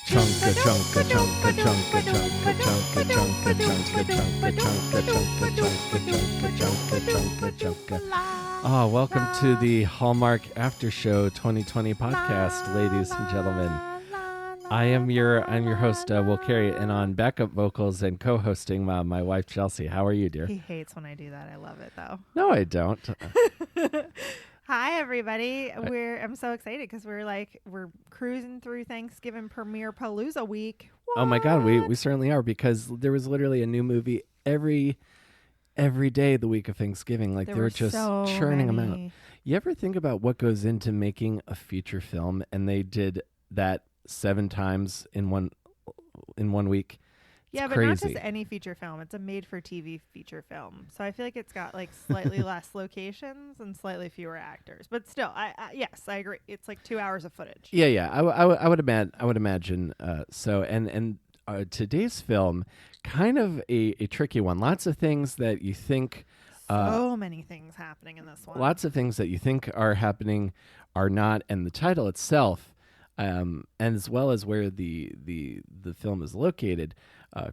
Chunka chunka chunka chunka chunka chunka chunka chunka chunka chunka chunka chunka chunka chunka chunka. Ah, welcome to the Hallmark After Show 2020 podcast, ladies and gentlemen. I'm your host, Will Carey, and on backup vocals and co-hosting, my wife Chelsea. How are you, dear? He hates when I do that. I love it, though. No, I don't. Hi, everybody. I'm so excited because we're cruising through Thanksgiving premiere Palooza week. What? Oh my God, we certainly are, because there was literally a new movie every day the week of Thanksgiving. Like, they were just so churning them many. out. You ever think about what goes into making a feature film, and they did that 7 times in one week? Yeah, but crazy. not just any feature film. It's a made-for-TV feature film. So I feel like it's got like slightly less locations and slightly fewer actors. But still, yes, I agree. It's like 2 hours of footage. Yeah. I would imagine. So and today's film, kind of a tricky one. Lots of things that you think. So many things happening in this one. Lots of things that you think are happening are not, and the title itself, and as well as where the film is located,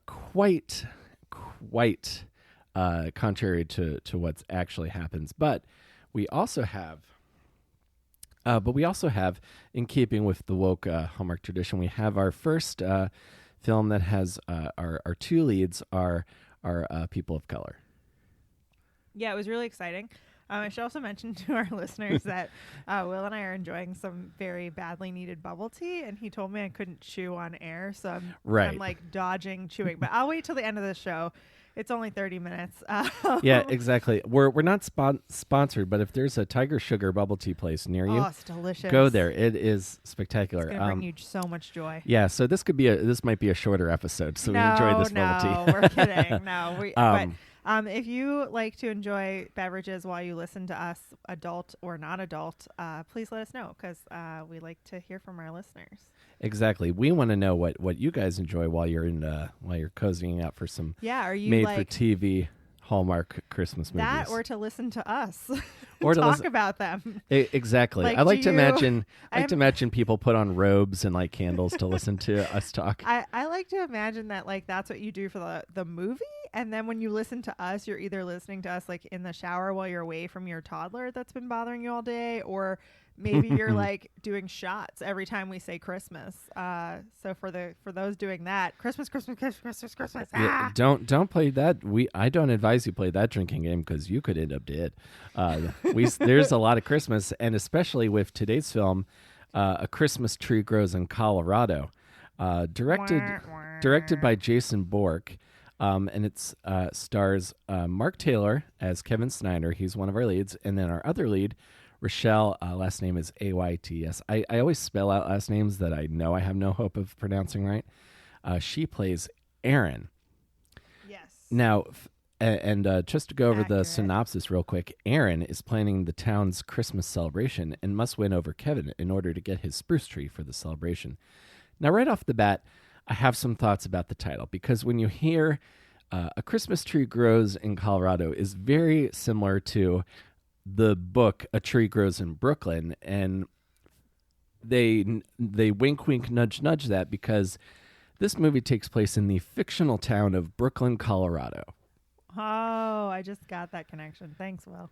quite contrary to what actually happens. But we also have, in keeping with the woke Hallmark tradition, we have our first film that has our two leads are people of color. Yeah, it was really exciting. I should also mention to our listeners that Will and I are enjoying some very badly needed bubble tea, and he told me I couldn't chew on air, so I'm like dodging chewing. But I'll wait till the end of the show. It's only 30 minutes. Yeah, exactly. We're not sponsored, but if there's a Tiger Sugar bubble tea place near you, it's delicious. Go there. It is spectacular. It's gonna bring you so much joy. Yeah, so this might be a shorter episode, so we enjoy this bubble tea. No, we're kidding. No, if you like to enjoy beverages while you listen to us, adult or not adult, please let us know, because we like to hear from our listeners. Exactly. We want to know what you guys enjoy while you're cozying up for some made for TV Hallmark Christmas movies. That, or to listen to us or talk about them. Exactly. I like to imagine people put on robes and like candles to listen to us talk. I like to imagine that like that's what you do for the movie, and then when you listen to us, you're either listening to us like in the shower while you're away from your toddler that's been bothering you all day, or maybe you're like doing shots every time we say Christmas. So for those doing that, Christmas. Yeah, don't play that. I don't advise you play that drinking game, because you could end up dead. There's a lot of Christmas, and especially with today's film, A Christmas Tree Grows in Colorado, directed by Jason Bork. And it stars Mark Taylor as Kevin Snyder. He's one of our leads. And then our other lead, Rochelle, last name is Ayts. I always spell out last names that I know I have no hope of pronouncing right. She plays Erin. Yes. Now, and just to go over the synopsis real quick, Erin is planning the town's Christmas celebration and must win over Kevin in order to get his spruce tree for the celebration. Now, right off the bat, I have some thoughts about the title, because when you hear A Christmas Tree Grows in Colorado is very similar to the book A Tree Grows in Brooklyn, and they wink, wink, nudge, nudge that, because this movie takes place in the fictional town of Brooklyn, Colorado. Oh, I just got that connection. Thanks, Will.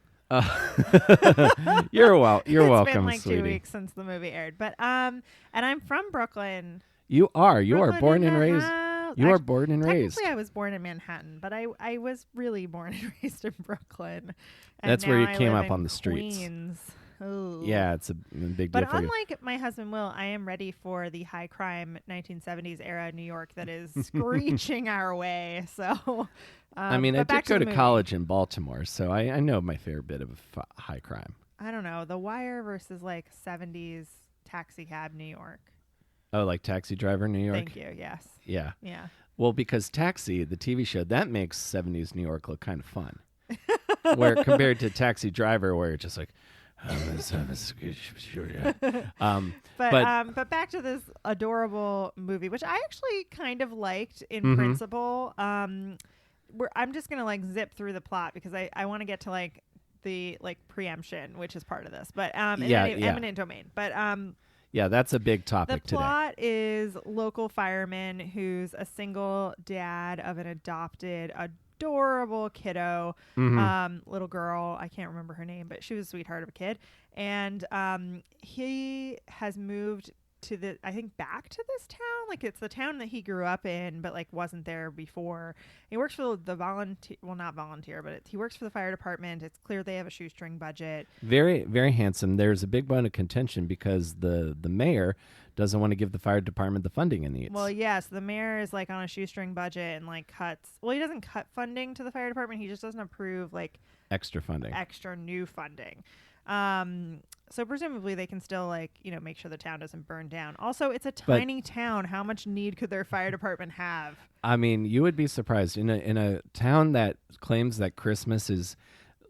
You're welcome, It's been like sweetie. 2 weeks since the movie aired, but and I'm from Brooklyn. You are Brooklyn, born and raised. You are born and raised. Technically, I was born in Manhattan, but I was really born and raised in Brooklyn. And that's where you I came live up in on the streets. Queens. Ooh. Yeah, it's a big deal But for you. unlike my husband Will, I am ready for the high crime 1970s era New York that is screeching our way. So, I mean, I did go to movie. college in Baltimore, so I know my fair bit of high crime. I don't know. The Wire versus like 70s taxi cab New York. Oh, like Taxi Driver New York? Thank you. Yes. Yeah. Yeah. Well, because Taxi, the TV show, that makes 70s New York look kind of fun. Where compared to Taxi Driver, where it's just like, but back to this adorable movie, which I actually kind of liked in principle. I'm just gonna like zip through the plot because I want to get to like the like preemption, which is part of this. But eminent domain. But Yeah, that's a big The topic today. plot is local fireman who's a single dad of an adopted, adorable kiddo, little girl. I can't remember her name, but she was a sweetheart of a kid. And he has moved to I think back to this town. Like it's the town that he grew up in, but like wasn't there before. He works for the volunteer, well, not volunteer, but he works for the fire department. It's clear they have a shoestring budget. Very, very handsome. There's a big bone of contention because the mayor doesn't want to give the fire department the funding it needs. Well, yes, the mayor is like on a shoestring budget and like cuts. Well, he doesn't cut funding to the fire department. He just doesn't approve like extra funding, extra new funding. So presumably they can still like, make sure the town doesn't burn down. Also, it's a tiny town. How much need could their fire department have? I mean, you would be surprised in a town that claims that Christmas is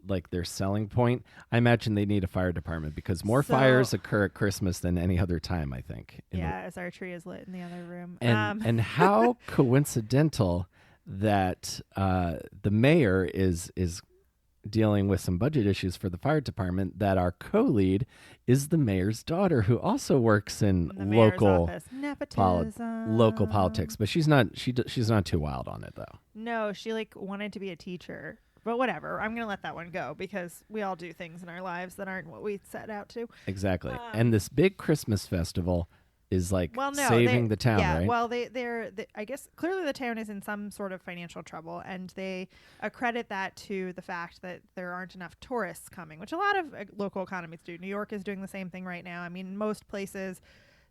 like their selling point. I imagine they need a fire department because more fires occur at Christmas than any other time, I think. As our tree is lit in the other room. And how coincidental that the mayor is dealing with some budget issues for the fire department, that our co-lead is the mayor's daughter, who also works in local politics, but she's not too wild on it though. No, she like wanted to be a teacher, but whatever. I'm gonna let that one go because we all do things in our lives that aren't what we set out to. Exactly. And this big Christmas festival is like saving the town, right? Well, they're I guess clearly the town is in some sort of financial trouble, and they accredit that to the fact that there aren't enough tourists coming, which a lot of local economies do. New York is doing the same thing right now. I mean, most places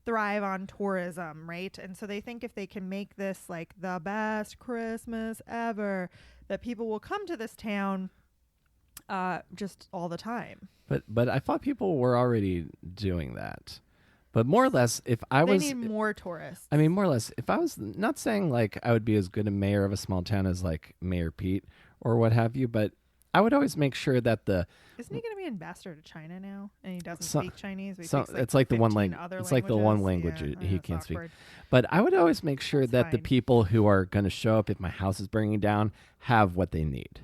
thrive on tourism, right? And so they think if they can make this like the best Christmas ever, that people will come to this town just all the time. But I thought people were already doing that. But more or less, if I they was... need more tourists. I mean, more or less, if I was not saying like I would be as good a mayor of a small town as like Mayor Pete or what have you, but I would always make sure that Isn't he going to be ambassador to China now? And he doesn't speak Chinese? It's like the one language. It's like the one language he can't speak. But I would always make sure that the people who are going to show up if my house is burning down have what they need.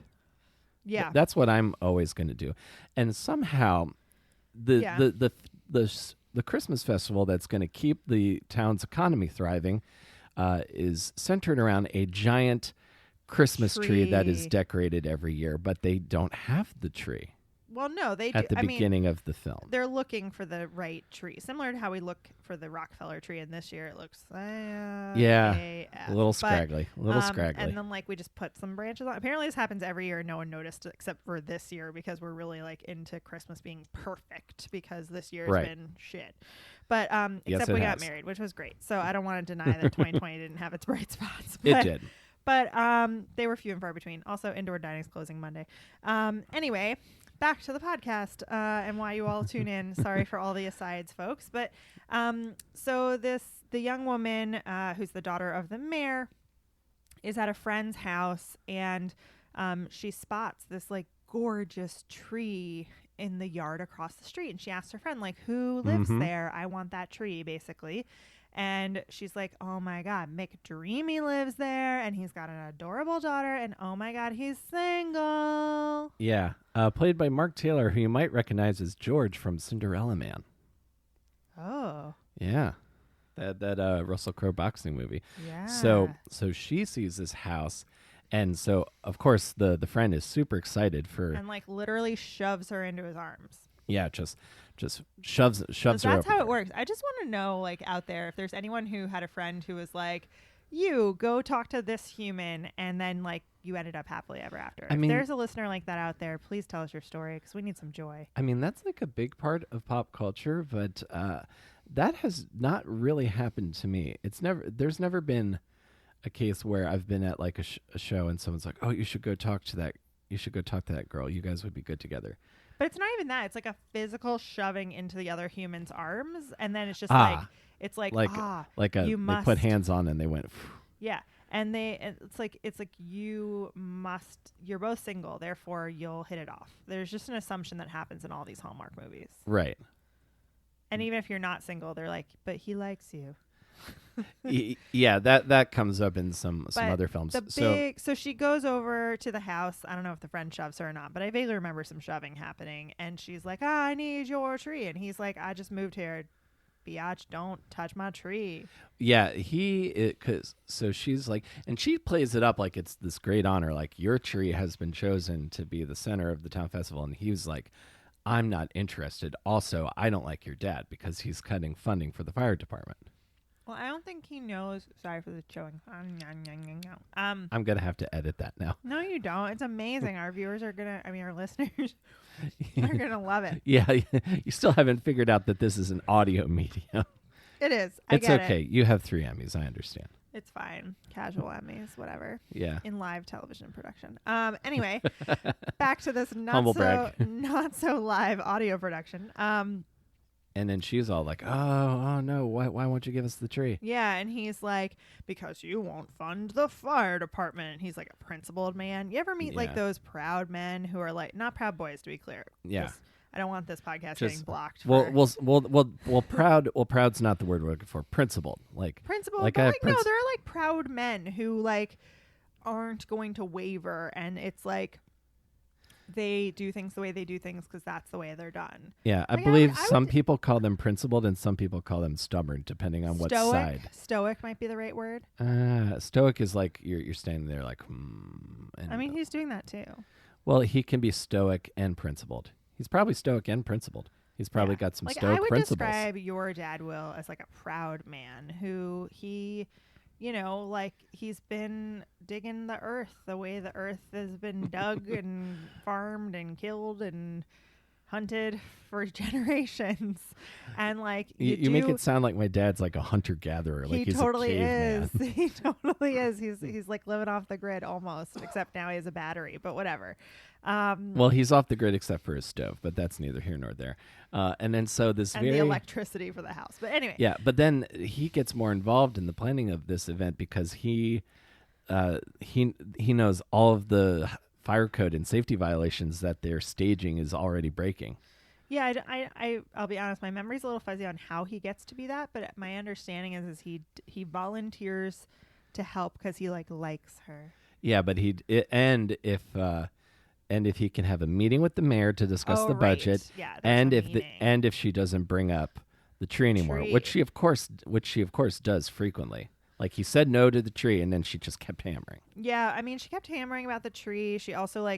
Yeah. That's what I'm always going to do. And somehow the Christmas festival that's going to keep the town's economy thriving is centered around a giant Christmas tree that is decorated every year, but they don't have the tree. Well, no, they do. At the beginning of the film. They're looking for the right tree. Similar to how we look for the Rockefeller tree, and this year it looks a little scraggly. And then like we just put some branches on. Apparently this happens every year and no one noticed except for this year because we're really like into Christmas being perfect because this year's been shit. But except we got married, which was great. So I don't want to deny that 2020 didn't have its bright spots. It did. But they were few and far between. Also, indoor dining is closing Monday. Anyway, back to the podcast and why you all tune in. Sorry for all the asides, folks. But so the young woman who's the daughter of the mayor is at a friend's house, and she spots this like gorgeous tree in the yard across the street. And she asks her friend, like, who lives there? I want that tree, basically. And she's like, oh my God, McDreamy lives there, and he's got an adorable daughter, and oh my God, he's single. Yeah, played by Mark Taylor, who you might recognize as George from Cinderella Man. Oh. Yeah, that Russell Crowe boxing movie. Yeah. So she sees this house, and so of course the friend is super excited for, and like literally shoves her into his arms. Yeah, just shoves her. That's how it works. I just want to know, like, out there, if there's anyone who had a friend who was like, you go talk to this human, and then like you ended up happily ever after. If there's a listener like that out there, please tell us your story because we need some joy. I mean, that's like a big part of pop culture, but that has not really happened to me. There's never been a case where I've been at like a show and someone's like, oh, you should go talk to that girl. You guys would be good together. But it's not even that. It's like a physical shoving into the other human's arms, and then it's just they put hands on and they went. Phew. Yeah, and it's like you're both single, therefore you'll hit it off. There's just an assumption that happens in all these Hallmark movies, right? And even if you're not single, they're like, but he likes you. Yeah, that comes up in some other films. So she goes over to the house. I don't know if the friend shoves her or not, but I vaguely remember some shoving happening. And she's like, I need your tree. And he's like, I just moved here biatch, don't touch my tree. Yeah, so she's like, and she plays it up like it's this great honor, like your tree has been chosen to be the center of the town festival. And he was like, I'm not interested. Also, I don't like your dad because he's cutting funding for the fire department. Well, I don't think he knows. Sorry for the chewing. I'm going to have to edit that now. No, you don't. It's amazing. Our viewers are going to, our listeners are going to love it. Yeah, you still haven't figured out that this is an audio medium. It is. It's okay. You have 3 Emmys. I understand. It's fine. Casual Emmys, whatever. Yeah. In live television production. Anyway, back to this Humble brag. not so live audio production. And then she's all like, "Oh no! Why won't you give us the tree?" Yeah, and he's like, "Because you won't fund the fire department." And he's like a principled man. You ever meet like those proud men who are like not proud boys, to be clear? Yeah. I don't want this podcast getting blocked. Well, proud. Well, proud's not the word we're looking for. Principled, principled. Like, but no, they're like proud men who like aren't going to waver, and it's like they do things the way they do things because that's the way they're done. Yeah, I believe some people call them principled and some people call them stubborn, depending on what side. Stoic might be the right word. Stoic is like you're standing there like, and I mean, he's doing that too. Well, he can be stoic and principled. He's probably stoic and principled. He's probably got some stoic principles. I would describe your dad, Will, as like a proud man who he, like he's been digging the earth the way the earth has been dug and farmed and killed and hunted for generations. And like you make it sound like my dad's like a hunter-gatherer. Like he's totally a caveman. is. He totally is. He's like living off the grid almost, except now he has a battery, but whatever. Well, he's off the grid except for his stove, but that's neither here nor there. And then so this and the electricity for the house. But anyway. Yeah, but then he gets more involved in the planning of this event because he knows all of the fire code and safety violations that their staging is already breaking. Yeah, I'll be honest. My memory's a little fuzzy on how he gets to be that, but my understanding is he volunteers to help because he likes her. Yeah, but and if he can have a meeting with the mayor to discuss the budget, and if she doesn't bring up the tree anymore, which she of course does frequently. Like he said no to the tree, and then she just kept hammering. Yeah, I mean, she kept hammering about the tree. She also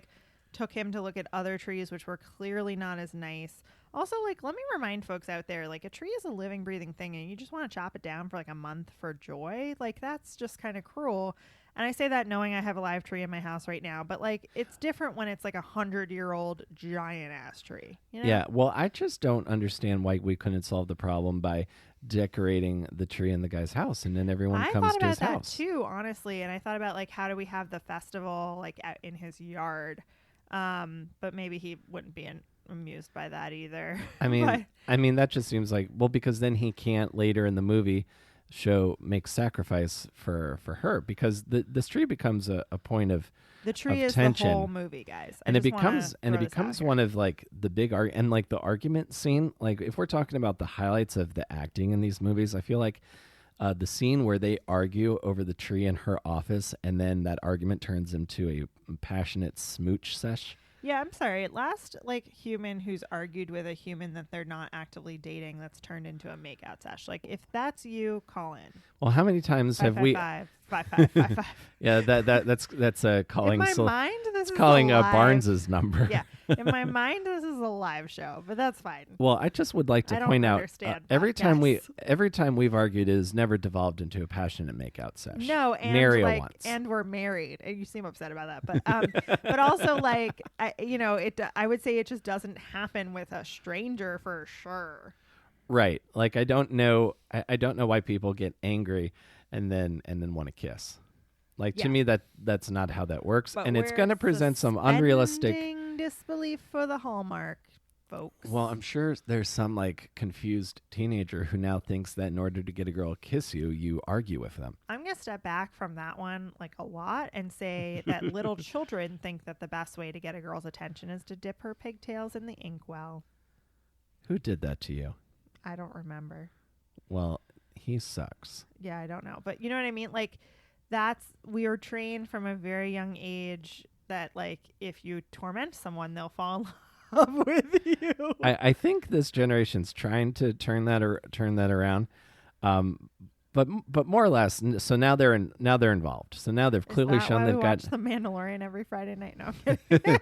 took him to look at other trees, which were clearly not as nice. Also, let me remind folks out there, a tree is a living, breathing thing, and you just want to chop it down for a month for joy. That's just kind of cruel. And I say that knowing I have a live tree in my house right now, but it's different when it's 100-year-old giant ass tree. Yeah, well, I just don't understand why we couldn't solve the problem by decorating the tree in the guy's house, and then everyone comes to his house. I thought about that too, honestly, and I thought about how do we have the festival in his yard, but maybe he wouldn't be amused by that either. I mean, that just seems because then he can't later in the movie make sacrifice for her because this tree becomes a point of the tree is tension. The whole movie, guys. And it becomes one of the big and the argument scene. If we're talking about the highlights of the acting in these movies, I feel like the scene where they argue over the tree in her office and then that argument turns into a passionate smooch sesh. Yeah, I'm sorry. Last human who's argued with a human that they're not actively dating that's turned into a makeout sesh. If that's you, call in. Well, how many times have we? 555. Yeah, that's calling. In my mind, this is calling Barnes's number. Yeah, in my mind, this is a live show, but that's fine. Well, I just would like to point out every time we've argued, it has never devolved into a passionate makeout session. No, and once. And we're married, and you seem upset about that, but but also I would say it just doesn't happen with a stranger for sure. Right. I don't know why people get angry and then want to kiss. To me that's not how that works, but and it's going to present some unrealistic disbelief for the Hallmark folks. Well, I'm sure there's some confused teenager who now thinks that in order to get a girl to kiss you, you argue with them. I'm going to step back from that one a lot and say that little children think that the best way to get a girl's attention is to dip her pigtails in the inkwell. Who did that to you? I don't remember. Well, he sucks. Yeah, I don't know. But you know what I mean? We are trained from a very young age that if you torment someone, they'll fall in love with you. I think this generation's trying to turn that around, but more or less. So now they're involved. So now they've clearly shown they've got watch The Mandalorian every Friday night. No, I'm kidding.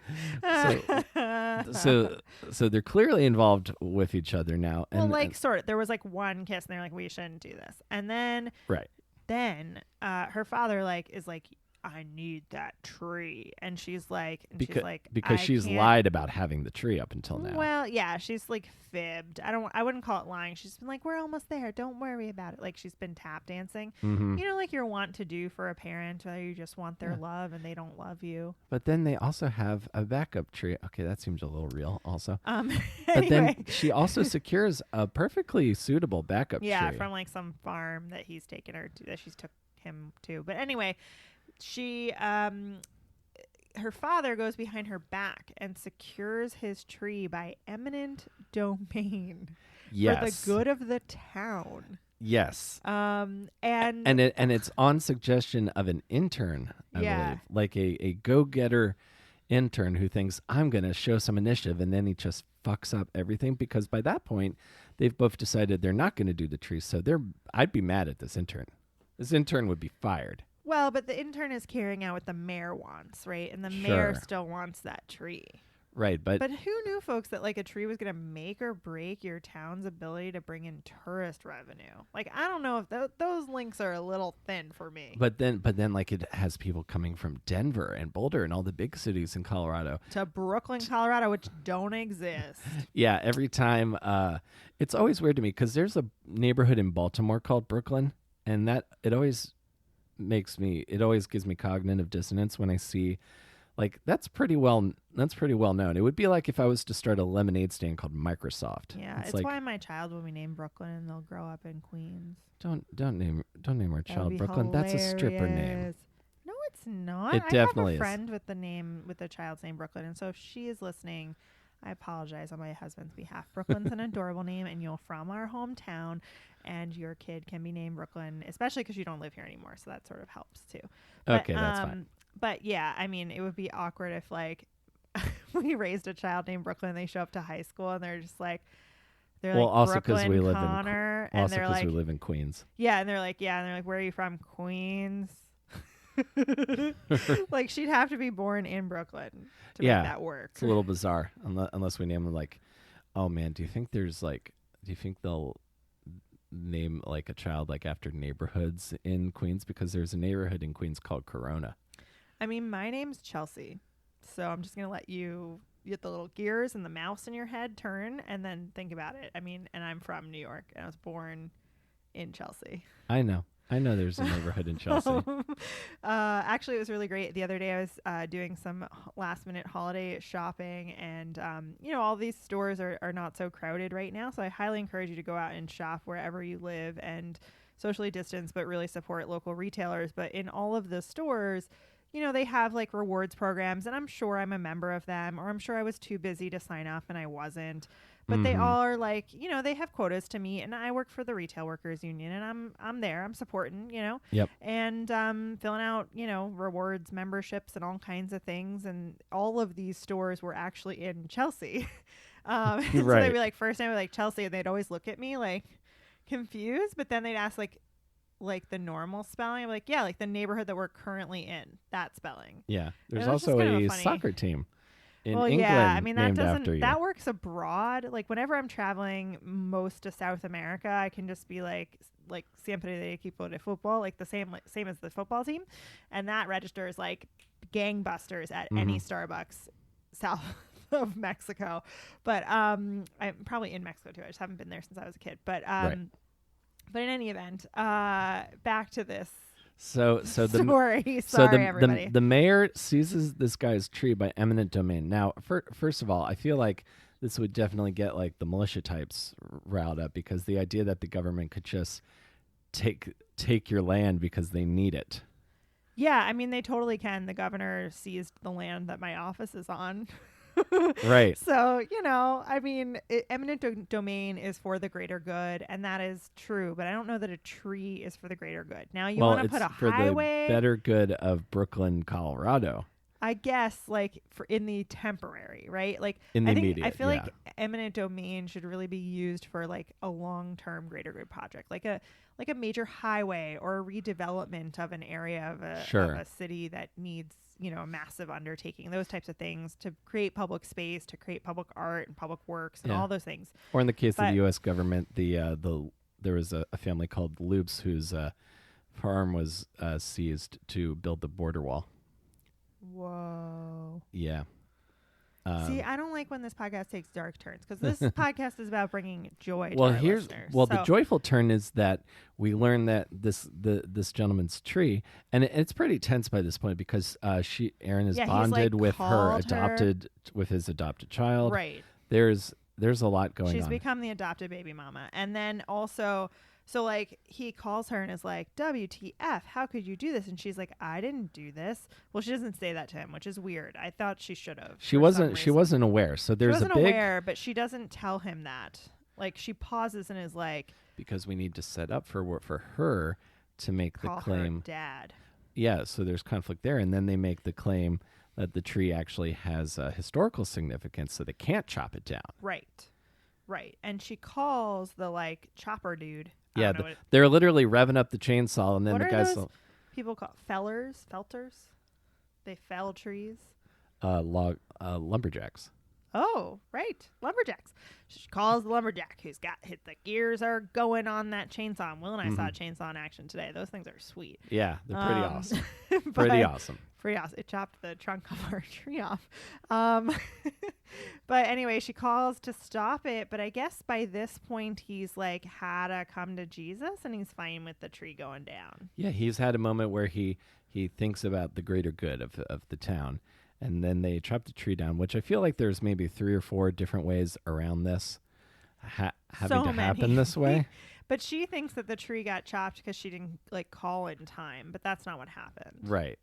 so they're clearly involved with each other now. And, well, like sort of. There was like one kiss, and they're like, "We shouldn't do this." And then, right. Then, her father is like, I need that tree. And she's like, because she's lied about having the tree up until now. Well, yeah, she's like fibbed. I wouldn't call it lying. She's been like, we're almost there. Don't worry about it. Like she's been tap dancing. Mm-hmm. You know, like you're want to do for a parent, where you just want their love and they don't love you. But then they also have a backup tree. Okay, that seems a little real also. Anyway. But then she also secures a perfectly suitable backup tree. Yeah, from like some farm that he's taken her to, that she's took him to. But anyway, she her father goes behind her back and secures his tree by eminent domain. Yes. For the good of the town. Yes. And it's on suggestion of an intern, I believe. Like a go-getter intern who thinks, I'm going to show some initiative, and then he just fucks up everything, because by that point they've both decided they're not going to do the tree. So I'd be mad at this intern. This intern would be fired. Well, but the intern is carrying out what the mayor wants, right? And the mayor still wants that tree. Right, but who knew, folks, that like a tree was going to make or break your town's ability to bring in tourist revenue? Like, I don't know if those links are a little thin for me. But then, like, it has people coming from Denver and Boulder and all the big cities in Colorado to Brooklyn, Colorado, which don't exist. Yeah, every time. It's always weird to me because there's a neighborhood in Baltimore called Brooklyn, and that it always gives me cognitive dissonance when I see, like, that's pretty well known. It would be like if I was to start a lemonade stand called Microsoft. Yeah, it's like, why my child will be named Brooklyn and they'll grow up in Queens. Don't name our child Brooklyn. Hilarious. That's a stripper name. No, it's not. It definitely I have a friend with the child's name Brooklyn, and so if she is listening, I apologize on my husband's behalf. Brooklyn's an adorable name, and you're from our hometown, and your kid can be named Brooklyn, especially because you don't live here anymore, so that sort of helps too. Okay, that's fine. But yeah, I mean, it would be awkward if like we raised a child named Brooklyn and they show up to high school and they're just like, also because we live Connor, in also because we live in Queens. Yeah, and they're like, where are you from? Queens. Like she'd have to be born in Brooklyn to make that work. It's a little bizarre unless we name them like, oh man, do you think they'll name like a child like after neighborhoods in Queens? Because there's a neighborhood in Queens called Corona. I mean, my name's Chelsea, so I'm just gonna let you get the little gears and the mouse in your head turn and then think about it. I mean, and I'm from New York and I was born in Chelsea. I know there's a neighborhood in Chelsea. Actually, it was really great. The other day I was doing some last minute holiday shopping, and all these stores are not so crowded right now, so I highly encourage you to go out and shop wherever you live and socially distance, but really support local retailers. But in all of the stores, they have like rewards programs, and I'm sure I'm a member of them, or I'm sure I was too busy to sign up and I wasn't. But they all are like, they have quotas to meet, and I work for the Retail Workers Union, and I'm there, I'm supporting, Yep. And filling out, rewards memberships and all kinds of things. And all of these stores were actually in Chelsea. Right. So they'd be like, first time, like Chelsea, and they'd always look at me like confused, but then they'd ask like the normal spelling. I'm like, yeah, like the neighborhood that we're currently in, that spelling. Yeah. There's also a soccer team in England. Yeah, I mean, that works abroad. Like whenever I'm traveling most to South America, I can just be like siempre de equipo de fútbol, like the same as the football team. And that registers like gangbusters at any Starbucks south of Mexico. But I'm probably in Mexico too. I just haven't been there since I was a kid. But right. But in any event, back to this. So Sorry, everybody. The mayor seizes this guy's tree by eminent domain. Now, first of all, I feel like this would definitely get like the militia types riled up, because the idea that the government could just take your land because they need it. Yeah, I mean, they totally can. The governor seized the land that my office is on. Right. So, I mean, eminent domain is for the greater good, and that is true, but I don't know that a tree is for the greater good. Now, you want to put a highway. For the better good of Brooklyn, Colorado. I guess like for in the temporary, right? Like In the I think immediate, I feel yeah. like eminent domain should really be used for like a long-term greater good project, like a major highway or a redevelopment of an area of Sure. a city that needs, a massive undertaking. Those types of things to create public space, to create public art and public works and Yeah. all those things. Or in the case of But the U.S. government, there was a family called Loops whose farm was seized to build the border wall. whoa. Yeah. See, I don't like when this podcast takes dark turns because this podcast is about bringing joy to well, our here's listeners. the joyful turn is that we learn that this gentleman's tree, and it's pretty tense by this point because Aaron is Yeah, he's, bonded like, with called her. with his adopted child. Right. There's a lot going She's on. become the adopted baby mama. And then also, so like he calls her and is like, WTF, how could you do this? And she's like, I didn't do this. Well, she doesn't say that to him, which is weird. I thought she should have. She wasn't aware. So there's she wasn't a big aware, but she doesn't tell him that. Like she pauses and is like, because we need to set up for her to make the call claim. her dad. Yeah, so there's conflict there, and then they make the claim that the tree actually has historical significance, so they can't chop it down. Right. And she calls the like chopper dude. Yeah, they're literally revving up the chainsaw, and then what the are guys those people call felters. They fell trees. lumberjacks. Oh, right. Lumberjacks. She calls the lumberjack who's got the gears are going on that chainsaw. And Will and I saw a chainsaw in action today. Those things are sweet. Yeah, they're pretty awesome. Pretty awesome. Pretty awesome. It chopped the trunk of our tree off. But anyway, she calls to stop it. But I guess by this point, he's like had to come to Jesus and he's fine with the tree going down. Yeah, he's had a moment where he thinks about the greater good of the town. And then they chop the tree down, which I feel like there's maybe 3 or 4 different ways around this having to happen this way. But she thinks that the tree got chopped because she didn't like call in time, but that's not what happened. Right.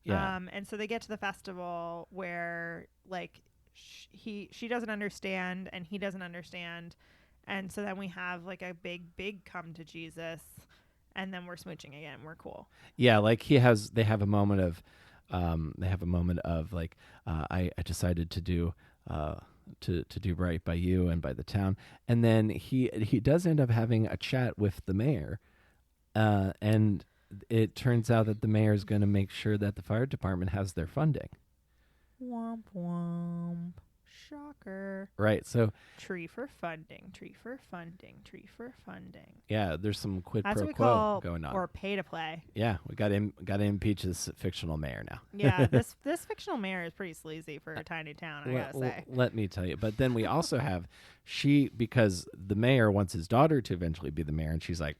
Yeah. And so they get to the festival where like she doesn't understand and he doesn't understand, and so then we have like a big come to Jesus, and then we're smooching again. We're cool. Yeah, like they have a moment of like I decided to do to do right by you and by the town, and then he does end up having a chat with the mayor, and it turns out that the mayor is going to make sure that the fire department has their funding. Womp womp. Shocker. Right. So tree for funding. Yeah, there's some quid That's pro what we quo call, going on. or pay to play. Yeah, we got to impeach this fictional mayor now. Yeah, this fictional mayor is pretty sleazy for a tiny town, I gotta say. Let me tell you. But then we also have because the mayor wants his daughter to eventually be the mayor, and she's like,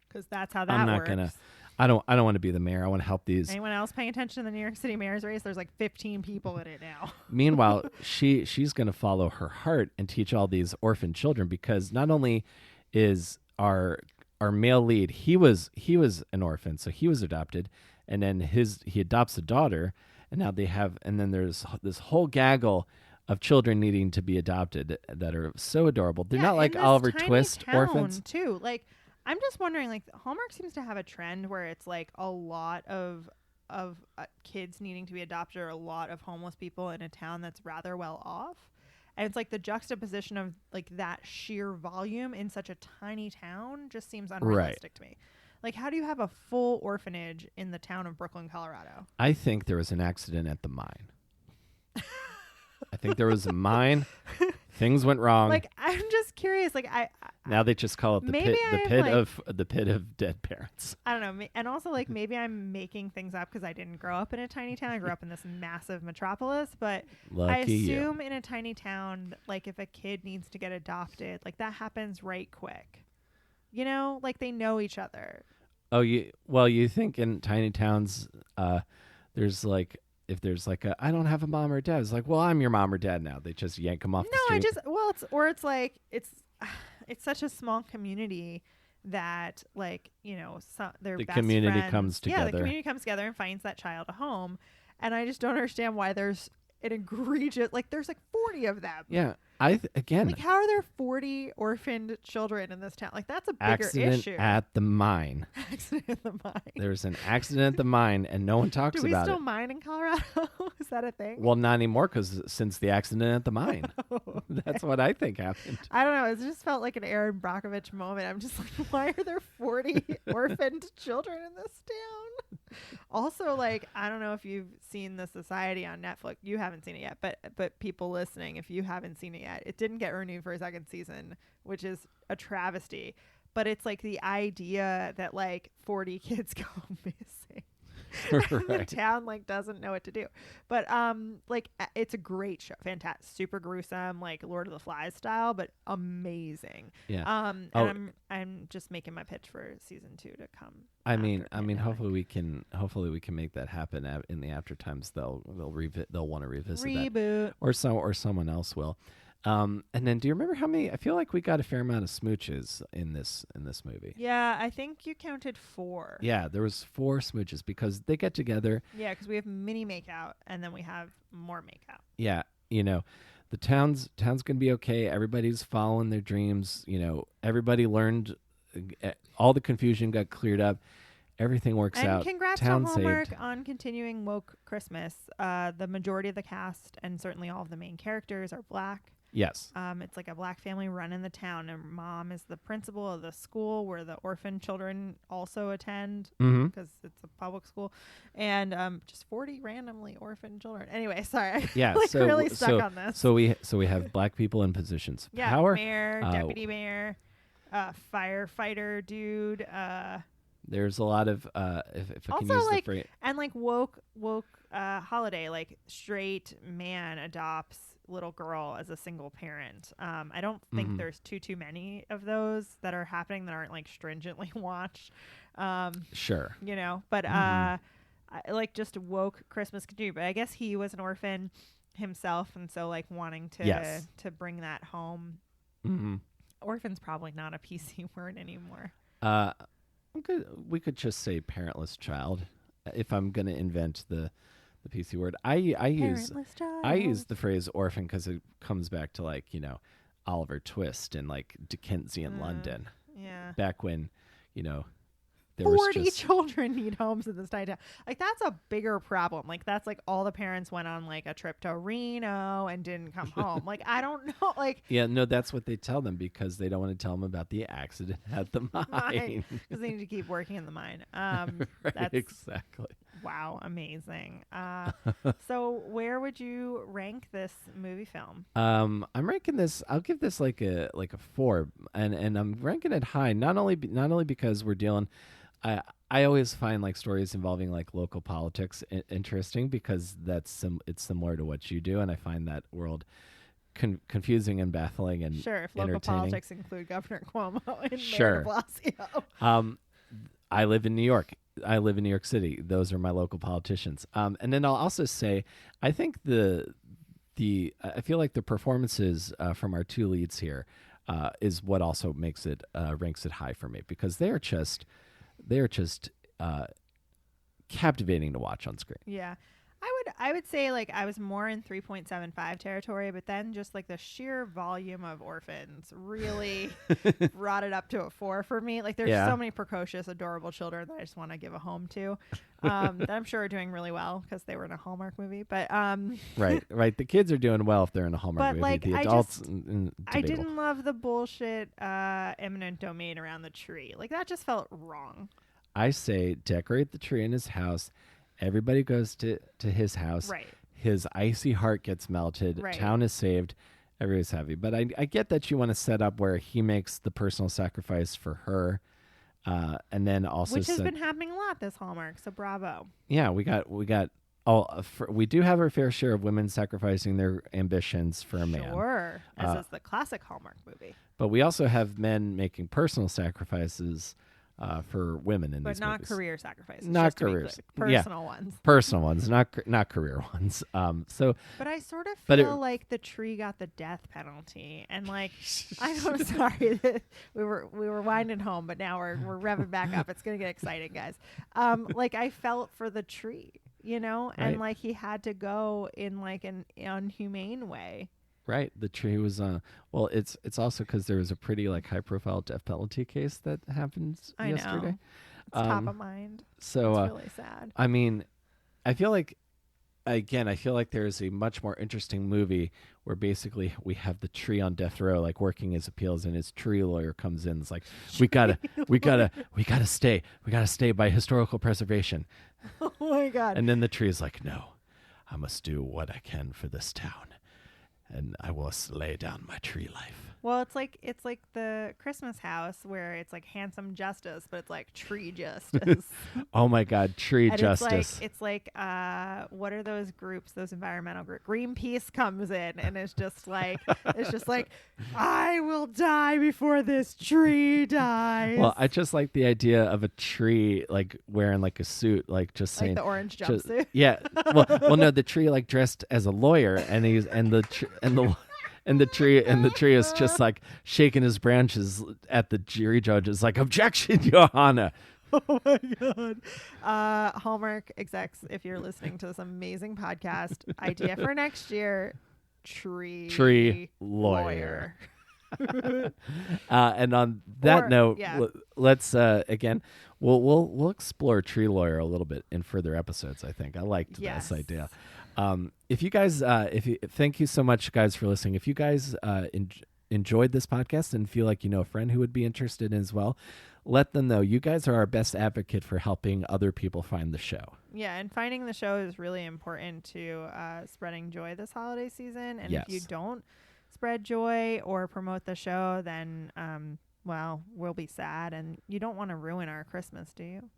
because that's how that I'm not works. gonna. I don't want to be the mayor. I want to help these. Anyone else paying attention to the New York City mayor's race? There's like 15 people in it now. Meanwhile, she's going to follow her heart and teach all these orphan children, because not only is our male lead, he was an orphan, so he was adopted, and then he adopts a daughter, and now then there's this whole gaggle of children needing to be adopted that are so adorable. They're not like Oliver Twist orphans too. Like, I'm just wondering, like, Hallmark seems to have a trend where it's like a lot of kids needing to be adopted, or a lot of homeless people in a town that's rather well off. And it's like the juxtaposition of like that sheer volume in such a tiny town just seems unrealistic to me. Like, how do you have a full orphanage in the town of Brooklyn, Colorado? I think there was an accident at the mine. I think there was a mine. Things went wrong. Like, I'm just curious. Like, now they just call it the pit of dead parents. I don't know. And also, like, maybe I'm making things up because I didn't grow up in a tiny town. I grew up in this massive metropolis. But I assume in a tiny town, like, if a kid needs to get adopted, like, that happens right quick. You know, like, they know each other. Oh, you think in tiny towns, there's like, if there's like I don't have a mom or dad, it's like, well, I'm your mom or dad now. They just yank them off the street. It's like it's such a small community that, like, you know, their the best community friends, comes together. Yeah, the community comes together and finds that child a home. And I just don't understand why there's an egregious, like, there's like 40 of them. Yeah. Again, Like, how are there 40 orphaned children in this town? Like, that's a bigger accident issue. at the mine. Accident at the mine. There's an accident at the mine, and no one talks Do we about still it. mine in Colorado? Is that a thing? Well, not anymore, because since the accident at the mine. That's what I think happened. I don't know. It just felt like an Aaron Brockovich moment. I'm just like, why are there 40 orphaned children in this town? Also, like, I don't know if you've seen The Society on Netflix. You haven't seen it yet, but people listening, if you haven't seen it yet, it didn't get renewed for a second season, which is a travesty. But it's like the idea that like 40 kids go missing. The town like doesn't know what to do, but like it's a great show, fantastic, super gruesome, like Lord of the Flies style, but amazing. Yeah. And I'm just making my pitch for season 2 to come. I mean, hopefully we can make that happen in the after times. They'll want to revisit Reboot. that, or someone else will. And then, do you remember how many? I feel like we got a fair amount of smooches in this movie. Yeah, I think you counted 4. Yeah, there was 4 smooches because they get together. Yeah, because we have mini makeout and then we have more makeout. Yeah, the town's gonna be okay. Everybody's following their dreams. Everybody learned. All the confusion got cleared up. Everything works out. And congrats Town to Hallmark saved. on continuing woke Christmas. The majority of the cast and certainly all of the main characters are Black. Yes. It's like a Black family running the town, and mom is the principal of the school where the orphan children also attend because it's a public school, and just 40 randomly orphaned children. Anyway, sorry, Yeah. I really stuck on this. So we have Black people in positions of Yeah, power. mayor, deputy mayor, firefighter dude. There's a lot of if I Also, can use like, the phrase. and like woke holiday, like straight man adopts little girl as a single parent. I don't think there's too many of those that are happening that aren't like stringently watched. Sure. But I like just woke Christmas continue. But I guess he was an orphan himself, and so like wanting to bring that home. Orphan's probably not a PC word anymore. We could just say parentless child. If I'm going to invent the PC word, I use the phrase orphan because it comes back to like Oliver Twist and like Dickensian London. Yeah. Back when there 40 was just children need homes in this tiny town. Like, that's a bigger problem. Like, that's like all the parents went on like a trip to Reno and didn't come home. Like, I don't know. Like, yeah, no, that's what they tell them because they don't want to tell them about the accident at the mine. Because they need to keep working in the mine. Right, That's exactly. wow, amazing. So where would you rank this movie film? I'm ranking this. I'll give this like a 4, and I'm ranking it high. Not only because we're dealing. I always find like stories involving like local politics interesting because it's similar to what you do, and I find that world confusing and baffling and sure. If local politics include Governor Cuomo and Mayor de Blasio. I live in New York. I live in New York City. Those are my local politicians. And then I'll also say, I think I feel like the performances from our 2 leads here is what also makes it ranks it high for me because they are just captivating to watch on screen. Yeah. I would say like I was more in 3.75 territory, but then just like the sheer volume of orphans really brought it up to a 4 for me. Like there's so many precocious, adorable children that I just want to give a home to. That I'm sure are doing really well because they were in a Hallmark movie. But right. The kids are doing well if they're in a Hallmark movie. Like, the adults, I didn't love the bullshit eminent domain around the tree. Like that just felt wrong. I say decorate the tree in his house. Everybody goes to his house. Right. His icy heart gets melted. Right. Town is saved. Everybody's happy. But I get that you want to set up where he makes the personal sacrifice for her, and then also which has been happening a lot this Hallmark. So bravo. Yeah, we got we do have our fair share of women sacrificing their ambitions for a man. Sure, as is the classic Hallmark movie. But we also have men making personal sacrifices for women in these not movies. career sacrifices. Not just to be careers. clear. Personal ones. Personal ones, not career ones. But I sort of feel like the tree got the death penalty, and like I'm sorry that we were winding home, but now we're revving back up. It's gonna get exciting, guys. Like I felt for the tree, and Right. like he had to go in like an inhumane way. Right. The tree was well, it's also because there was a pretty like high profile death penalty case that happened I yesterday. know. It's top of mind. So it's really sad. I mean, I feel like again, I feel like there's a much more interesting movie where basically we have the tree on death row, like working his appeals, and his tree lawyer comes in. It's like we gotta stay by historical preservation. Oh my God! And then the tree is like, no, I must do what I can for this town, and I will lay down my tree life. Well, it's like the Christmas house where it's like handsome justice, but it's like tree justice. Oh my God, tree and justice. It's like what are those groups? Those environmental groups. Greenpeace comes in and it's just like I will die before this tree dies. Well, I just like the idea of a tree like wearing like a suit, like just saying like the orange jumpsuit. Yeah. Well, no, the tree like dressed as a lawyer, and the tree is just like shaking his branches at the jury judges, like, objection, Your Honor. Oh my God. Hallmark execs, if you're listening to this amazing podcast, idea for next year, tree lawyer. And on that note, let's again, we'll explore tree lawyer a little bit in further episodes. I think I liked this idea. If you guys, thank you so much, guys, for listening. If you guys enjoyed this podcast and feel like you know a friend who would be interested in as well, let them know. You guys are our best advocate for helping other people find the show. Yeah, and finding the show is really important to spreading joy this holiday season. And if you don't spread joy or promote the show, then we'll be sad, and you don't want to ruin our Christmas, do you?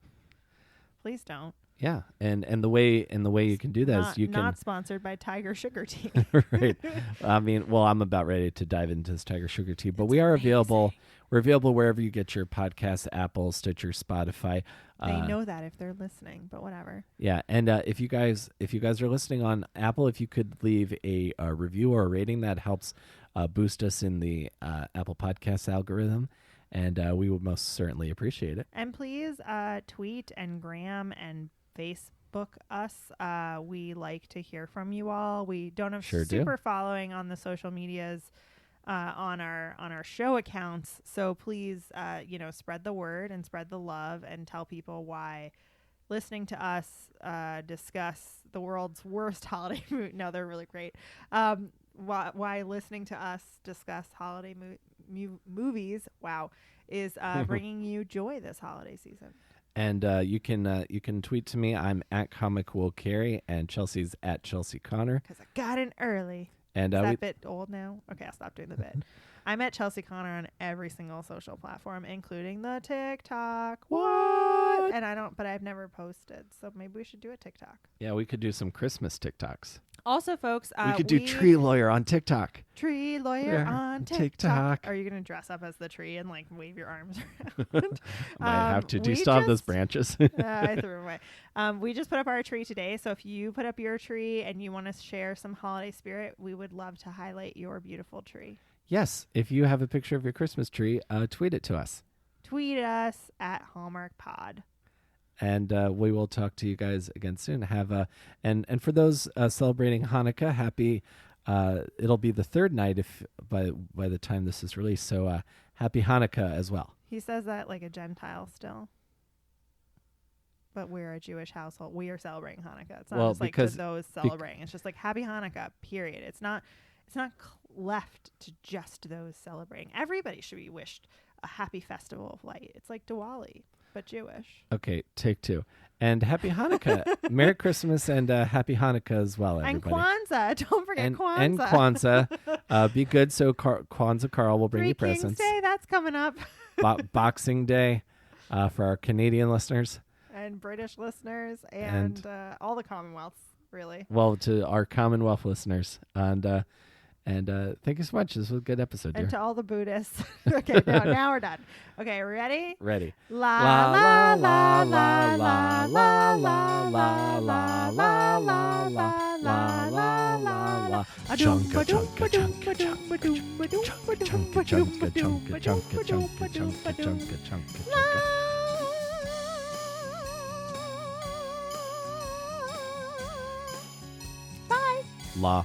Please don't. Yeah, and the way you can do that is you can not sponsored by Tiger Sugar Tea. Right. I mean, well, I'm about ready to dive into this Tiger Sugar Tea, but we are available. We're available wherever you get your podcasts: Apple, Stitcher, Spotify. They know that if they're listening, but whatever. Yeah, and if you guys are listening on Apple, if you could leave a review or a rating, that helps boost us in the Apple Podcast algorithm. And we would most certainly appreciate it. And please tweet and gram and Facebook us. We like to hear from you all. We don't have super following on the social medias on our show accounts. So please, spread the word and spread the love and tell people why listening to us discuss the world's worst holiday movie. No, they're really great. Why listening to us discuss holiday movies, is bringing you joy this holiday season. And you can tweet to me. I'm at Comic Will Carry, and Chelsea's at Chelsea Connor. Because I got in early. And is that bit old now? Okay, I'll stop doing the bit. I'm at Chelsea Connor on every single social platform, including the TikTok. What? And I've never posted, so maybe we should do a TikTok. Yeah, we could do some Christmas TikToks. Also, folks, we could do Tree Lawyer on TikTok. Tree Lawyer on TikTok. Are you going to dress up as the tree and like wave your arms around? Might have to. Do you still have those branches? I threw them away. We just put up our tree today, so if you put up your tree and you want to share some holiday spirit, we would love to highlight your beautiful tree. Yes, if you have a picture of your Christmas tree, tweet it to us. Tweet us at Hallmark Pod. And we will talk to you guys again soon. And for those celebrating Hanukkah, happy. It'll be the third night if by the time this is released. So happy Hanukkah as well. He says that like a Gentile still. But we're a Jewish household. We are celebrating Hanukkah. It's not just like for those celebrating. It's just like happy Hanukkah, period. It's not left to just those celebrating. Everybody should be wished a happy festival of light. It's like Diwali, but Jewish. Okay, take two. And happy Hanukkah. Merry Christmas and happy Hanukkah as well, everybody. And Kwanzaa. Don't forget Kwanzaa. And Kwanzaa. Be good so Kwanzaa Carl will bring you presents. King's Day, that's coming up. Boxing Day for our Canadian listeners. And British listeners and all the Commonwealths, really. Well, to our Commonwealth listeners. And thank you so much. This was a good episode, dear. And to all the Buddhists. Okay, now we're done. Okay, ready? Ready. La la la la la la la la la la la la la la la la. Chunka chunka chunka chunka chunka chunka chunka chunka chunka chunka chunka chunka. Bye. La.